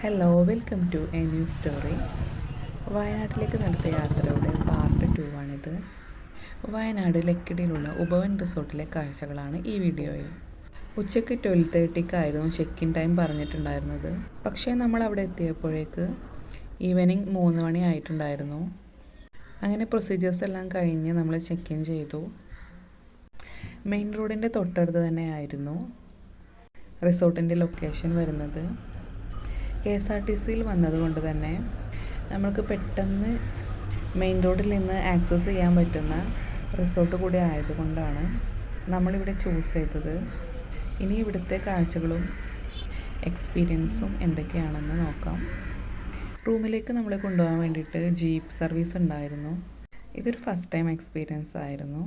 Hello, welcome to a new story. വയനാട്ടിലേക്ക് നടത്തിയ യാത്രയുടെ പാർട്ട് 2 ആണിത്. വയനാട് ലക്കിടിയിലുള്ള ഉപവൻ റിസോർട്ടിലെ കാഴ്ചകളാണ് ഈ വീഡിയോയിൽ. ഉച്ചയ്ക്ക് 12:30 ചെക്ക് ഇൻ ടൈം പറഞ്ഞിട്ടുണ്ടായിരുന്നത്. പക്ഷേ നമ്മൾ അവിടെ എത്തിയപ്പോഴേക്ക് ഈവനിങ് 3 മണി ആയിട്ടുണ്ടായിരുന്നു. അങ്ങനെ പ്രൊസീജിയേഴ്സ് എല്ലാം കഴിഞ്ഞ് നമ്മൾ ചെക്ക് ഇൻ ചെയ്തു. മെയിൻ റോഡിൻ്റെ തൊട്ടടുത്ത് തന്നെയായിരുന്നു റിസോർട്ടിൻ്റെ ലൊക്കേഷൻ വരുന്നത്. KSRTCയിൽ വന്നതുകൊണ്ട് തന്നെ നമ്മൾക്ക് പെട്ടെന്ന് മെയിൻ റോഡിൽ നിന്ന് ആക്സസ് ചെയ്യാൻ പറ്റുന്ന റിസോർട്ട് കൂടി ആയതുകൊണ്ടാണ് നമ്മളിവിടെ ചൂസ് ചെയ്തത്. ഇനി ഇവിടുത്തെ കാഴ്ചകളും എക്സ്പീരിയൻസും എന്തൊക്കെയാണെന്ന് നോക്കാം. റൂമിലേക്ക് നമ്മളെ കൊണ്ടുപോകാൻ വേണ്ടിയിട്ട് ജീപ്പ് സർവീസ് ഉണ്ടായിരുന്നു. ഇതൊരു ഫസ്റ്റ് ടൈം എക്സ്പീരിയൻസ് ആയിരുന്നു.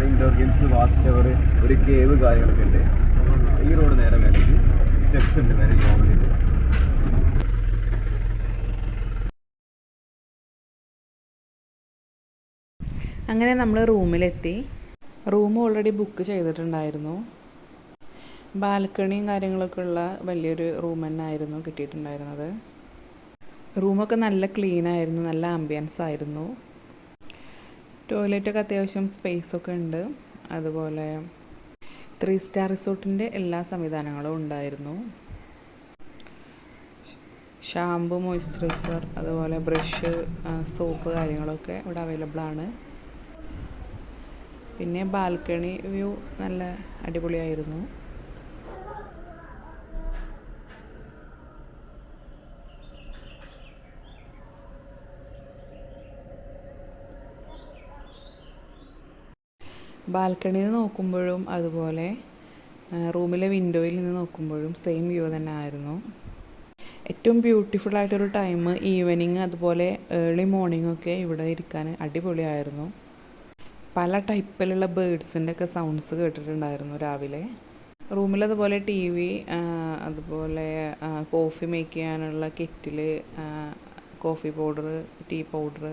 ഇൻഡോർ ഗെയിംസ്, വാച്ച് ടവർ, ഒരു കേവ് കാര്യങ്ങളൊക്കെ ഉണ്ട്. ഈ റോഡ് നേരെ മേലേക്ക് സ്റ്റെപ്സ് ഉണ്ട് മേലെ പോകാൻ വേണ്ടിയിട്ട്. അങ്ങനെ നമ്മൾ റൂമിലെത്തി. റൂം ഓൾറെഡി ബുക്ക് ചെയ്തിട്ടുണ്ടായിരുന്നു. ബാൽക്കണിയും കാര്യങ്ങളൊക്കെ ഉള്ള വലിയൊരു റൂം തന്നെ ആയിരുന്നു കിട്ടിയിട്ടുണ്ടായിരുന്നത്. റൂമൊക്കെ നല്ല ക്ലീൻ ആയിരുന്നു, നല്ല ആംബിയൻസ് ആയിരുന്നു. ടോയ്ലറ്റൊക്കെ അത്യാവശ്യം സ്പേസൊക്കെ ഉണ്ട്. അതുപോലെ 3 സ്റ്റാർ റിസോർട്ടിൻ്റെ എല്ലാ സംവിധാനങ്ങളും ഉണ്ടായിരുന്നു. ഷാമ്പു, മോയ്സ്ചറൈസർ, അതുപോലെ ബ്രഷ്, സോപ്പ് കാര്യങ്ങളൊക്കെ ഇവിടെ അവൈലബിൾ ആണ്. പിന്നെ ബാൽക്കണി വ്യൂ നല്ല അടിപൊളിയായിരുന്നു. ബാൽക്കണിയിൽ നിന്ന് നോക്കുമ്പോഴും അതുപോലെ റൂമിലെ വിൻഡോയിൽ നിന്ന് നോക്കുമ്പോഴും സെയിം വ്യൂ തന്നെ ആയിരുന്നു. ഏറ്റവും ബ്യൂട്ടിഫുൾ ആയിട്ടൊരു ടൈം ഈവനിങ്, അതുപോലെ ഏർലി മോർണിംഗ് ഒക്കെ ഇവിടെ ഇരിക്കാൻ അടിപൊളിയായിരുന്നു. പല ടൈപ്പിലുള്ള ബേർഡ്സിൻ്റെ ഒക്കെ സൗണ്ട്സ് കേട്ടിട്ടുണ്ടായിരുന്നു രാവിലെ. റൂമിൽ അതുപോലെ TV, അതുപോലെ കോഫി മേക്ക് ചെയ്യാനുള്ള kettle, coffee powder, tea powder,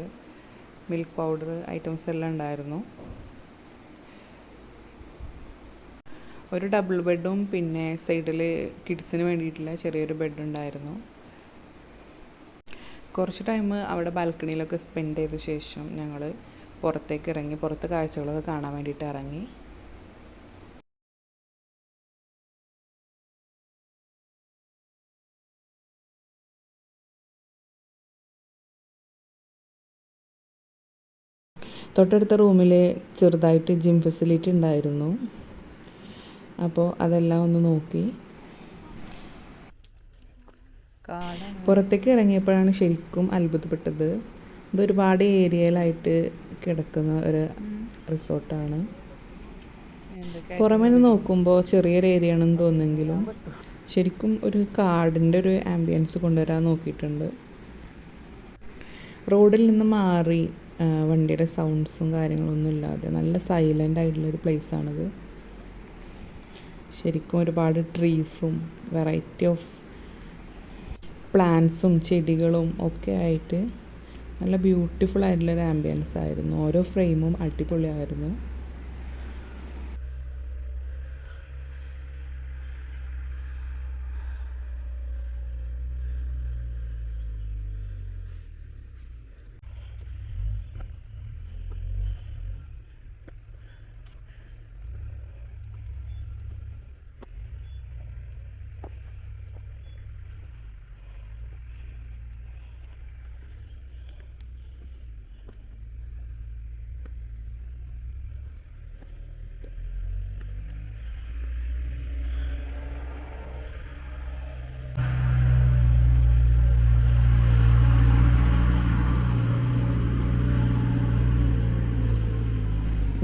milk powder items എല്ലാം ഉണ്ടായിരുന്നു. ഒരു ഡബിൾ ബെഡും പിന്നെ സൈഡിൽ കിഡ്സിന് വേണ്ടിയിട്ടുള്ള ചെറിയൊരു ബെഡ് ഉണ്ടായിരുന്നു. കുറച്ച് ടൈം അവിടെ ബാൽക്കണിയിലൊക്കെ സ്പെൻഡ് ചെയ്ത ശേഷം ഞങ്ങൾ പുറത്തേക്ക് ഇറങ്ങി, പുറത്തെ കാഴ്ചകളൊക്കെ കാണാൻ വേണ്ടിയിട്ട് ഇറങ്ങി. തൊട്ടടുത്ത റൂമിൽ ചെറുതായിട്ട് ജിം ഫെസിലിറ്റി ഉണ്ടായിരുന്നു. അപ്പോൾ അതെല്ലാം ഒന്ന് നോക്കി. പുറത്തേക്ക് ഇറങ്ങിയപ്പോഴാണ് ശരിക്കും അത്ഭുതപ്പെട്ടത്. ഇതൊരുപാട് ഏരിയയിലായിട്ട് കിടക്കുന്ന ഒരു റിസോർട്ടാണ്. പുറമേ നിന്ന് നോക്കുമ്പോൾ ചെറിയൊരു ഏരിയ ആണെന്ന് തോന്നുമെങ്കിലും ശരിക്കും ഒരു കാടിൻ്റെ ഒരു ആംബിയൻസ് കൊണ്ടുവരാൻ നോക്കിയിട്ടുണ്ട്. റോഡിൽ നിന്ന് മാറി വണ്ടിയുടെ സൗണ്ട്സും കാര്യങ്ങളൊന്നും ഇല്ലാതെ നല്ല സൈലൻ്റ് ആയിട്ടുള്ളൊരു പ്ലേസാണിത്. ശരിക്കും ഒരുപാട് ട്രീസും വെറൈറ്റി ഓഫ് പ്ലാന്റ്സും ചെടികളും ഒക്കെ ആയിട്ട് നല്ല ബ്യൂട്ടിഫുൾ ആയിട്ടുള്ളൊരു ആംബിയൻസ് ആയിരുന്നു. ഓരോ ഫ്രെയിമും അടിപൊളിയായിരുന്നു.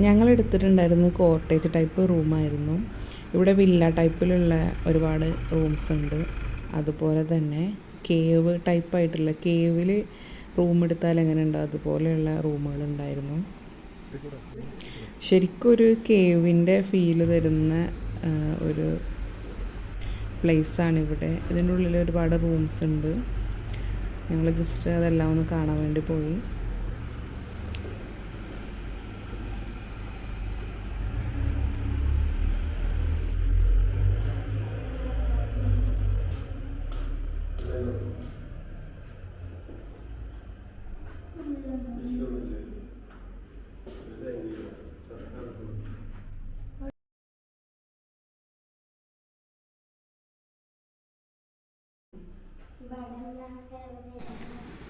ഞങ്ങൾ എടുത്തിട്ടുണ്ടായിരുന്നത് കോട്ടേജ് ടൈപ്പ് റൂമായിരുന്നു. ഇവിടെ വില്ല ടൈപ്പിലുള്ള ഒരുപാട് റൂംസ് ഉണ്ട്. അതുപോലെ തന്നെ കേവ് ടൈപ്പായിട്ടുള്ള, കേവിൽ റൂം എടുത്താൽ എങ്ങനെ ഉണ്ടോ അതുപോലെയുള്ള റൂമുകളുണ്ടായിരുന്നു. ശരിക്കും ഒരു കേവിൻ്റെ ഫീല് തരുന്ന ഒരു പ്ലേസാണ് ഇവിടെ. ഇതിൻ്റെ ഉള്ളിൽ ഒരുപാട് റൂംസ് ഉണ്ട്. ഞങ്ങൾ ജസ്റ്റ് അതെല്ലാം ഒന്ന് കാണാൻ വേണ്ടി പോയി.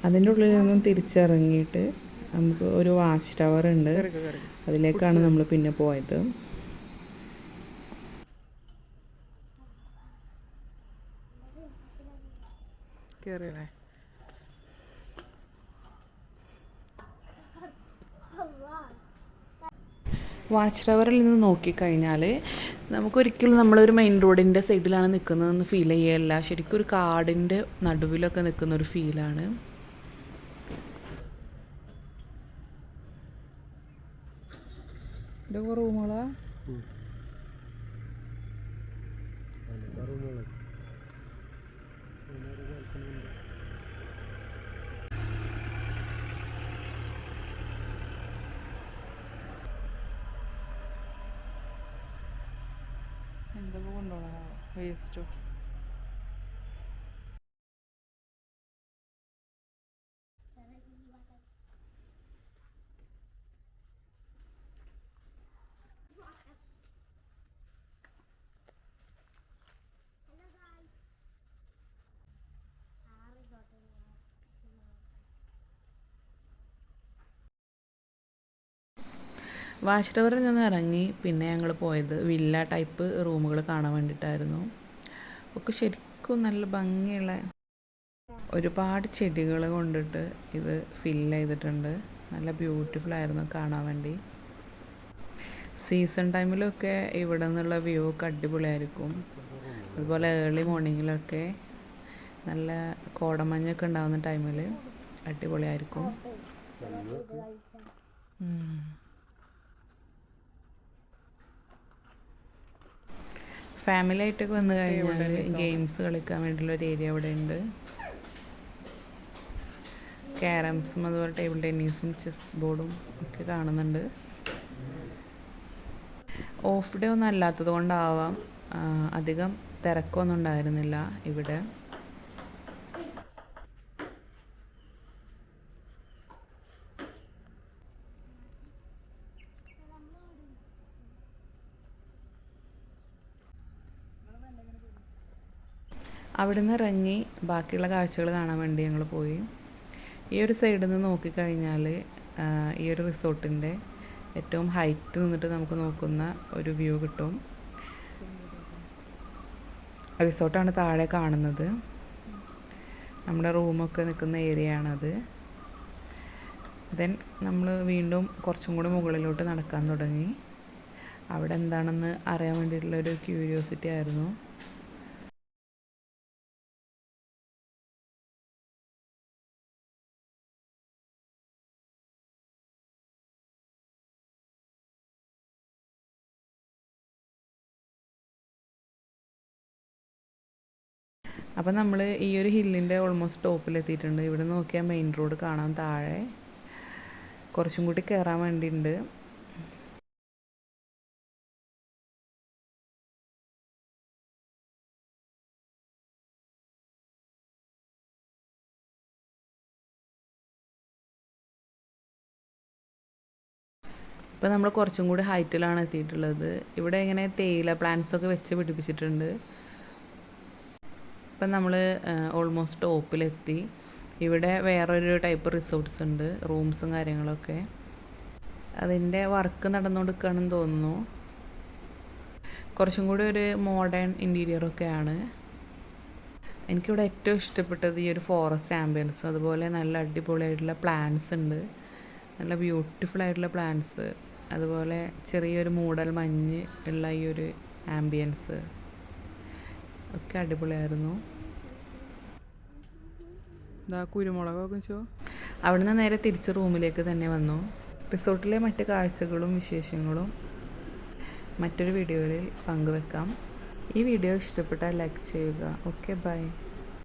അതിൻ്റെ ഉള്ളിൽ നിന്നും തിരിച്ചിറങ്ങിയിട്ട് നമുക്ക് ഒരു വാച്ച് ടവർ ഉണ്ട്. അതിലേക്കാണ് നമ്മൾ പിന്നെ പോയത്. വാച്ച് ടവറിൽ നിന്ന് നോക്കിക്കഴിഞ്ഞാൽ നമുക്കൊരിക്കലും നമ്മളൊരു മെയിൻ റോഡിൻ്റെ സൈഡിലാണ് നിൽക്കുന്നതെന്ന് ഫീൽ ചെയ്യല്ല. ശരിക്കും ഒരു കാടിൻ്റെ നടുവിലൊക്കെ നിൽക്കുന്ന ഒരു ഫീലാണ്. ഇതൊക്കെ റൂമുകളാ? എന്തൊക്കെ കൊണ്ടുപോകണോ വേസ്റ്റോ? വാച്ച് ടവറിൽ നിന്ന് ഇറങ്ങി പിന്നെ ഞങ്ങൾ പോയത് വില്ല ടൈപ്പ് റൂമുകൾ കാണാൻ വേണ്ടിയിട്ടായിരുന്നു. ഒക്കെ ശരിക്കും നല്ല ഭംഗിയുള്ള ഒരുപാട് ചെടികൾ കൊണ്ടിട്ട് ഇത് ഫില്ല് ചെയ്തിട്ടുണ്ട്. നല്ല ബ്യൂട്ടിഫുൾ ആയിരുന്നു കാണാൻ വേണ്ടി. സീസൺ ടൈമിലൊക്കെ ഇവിടെ നിന്നുള്ള വ്യൂ ഒക്കെ അടിപൊളിയായിരിക്കും. അതുപോലെ ഏർലി മോർണിംഗിലൊക്കെ നല്ല കോടമഞ്ഞൊക്കെ ഉണ്ടാകുന്ന ടൈമിൽ അടിപൊളിയായിരിക്കും. ഫാമിലി ആയിട്ടൊക്കെ വന്നു കഴിഞ്ഞാൽ ഗെയിംസ് കളിക്കാൻ വേണ്ടിയുള്ള ഒരു ഏരിയ ഇവിടെ ഉണ്ട്. ക്യാരംസും അതുപോലെ ടേബിൾ ടെന്നീസും ചെസ് ബോർഡും ഒക്കെ കാണുന്നുണ്ട്. ഓഫ് ഡേ ഒന്നും അല്ലാത്തത് കൊണ്ടാവാം അധികം തിരക്കൊന്നും ഉണ്ടായിരുന്നില്ല ഇവിടെ. അവിടെ നിന്ന് ഇറങ്ങി ബാക്കിയുള്ള കാഴ്ചകൾ കാണാൻ വേണ്ടി ഞങ്ങൾ പോയി. ഈ ഒരു സൈഡിൽ നിന്ന് നോക്കിക്കഴിഞ്ഞാൽ ഈ ഒരു റിസോർട്ടിൻ്റെ ഏറ്റവും ഹൈറ്റ് നിന്നിട്ട് നമുക്ക് നോക്കുന്ന ഒരു വ്യൂ കിട്ടും. റിസോർട്ടാണ് താഴെ കാണുന്നത്. നമ്മുടെ റൂമൊക്കെ നിൽക്കുന്ന ഏരിയ ആണത്. ദെൻ നമ്മൾ വീണ്ടും കുറച്ചും കൂടി മുകളിലോട്ട് നടക്കാൻ തുടങ്ങി. അവിടെ എന്താണെന്ന് അറിയാൻ വേണ്ടിയിട്ടുള്ളൊരു ക്യൂരിയോസിറ്റി ആയിരുന്നു. അപ്പം നമ്മൾ ഈ ഒരു ഹില്ലിൻ്റെ ഓൾമോസ്റ്റ് ടോപ്പിലെത്തിയിട്ടുണ്ട്. ഇവിടെ നോക്കിയാൽ മെയിൻ റോഡ് കാണാൻ. താഴെ കുറച്ചും കൂടി കയറാൻ വേണ്ടിയിട്ടുണ്ട്. ഇപ്പം നമ്മൾ കുറച്ചും കൂടി ഹൈറ്റിലാണ് എത്തിയിട്ടുള്ളത്. ഇവിടെ ഇങ്ങനെ തേയില പ്ലാന്റ്സൊക്കെ വെച്ച് പിടിപ്പിച്ചിട്ടുണ്ട്. ഇപ്പം നമ്മൾ ഓൾമോസ്റ്റ് ടോപ്പിലെത്തി. ഇവിടെ വേറൊരു ടൈപ്പ് റിസോർട്ട്സ് ഉണ്ട്, റൂംസും കാര്യങ്ങളൊക്കെ. അതിൻ്റെ വർക്ക് നടന്നുകൊടുക്കുകയാണെന്ന് തോന്നുന്നു. കുറച്ചും കൂടി ഒരു മോഡേൺ ഇൻറ്റീരിയറൊക്കെയാണ്. എനിക്കിവിടെ ഏറ്റവും ഇഷ്ടപ്പെട്ടത് ഈ ഒരു ഫോറസ്റ്റ് ആംബിയൻസ്. അതുപോലെ നല്ല അടിപൊളിയായിട്ടുള്ള പ്ലാന്റ്സ് ഉണ്ട്, നല്ല ബ്യൂട്ടിഫുൾ ആയിട്ടുള്ള പ്ലാന്റ്സ്. അതുപോലെ ചെറിയൊരു മൂടൽ മഞ്ഞ് ഉള്ള ഈ ഒരു ആംബിയൻസ് ഒക്കെ അടിപൊളിയായിരുന്നു. കുരുമുളകൊക്കെ വെച്ചോ. അവിടുന്ന് നേരെ തിരിച്ച് റൂമിലേക്ക് തന്നെ വന്നു. റിസോർട്ടിലെ മറ്റ് കാഴ്ചകളും വിശേഷങ്ങളും മറ്റൊരു വീഡിയോയിൽ പങ്കുവെക്കാം. ഈ വീഡിയോ ഇഷ്ടപ്പെട്ടാൽ ലൈക്ക് ചെയ്യുക. Okay, by.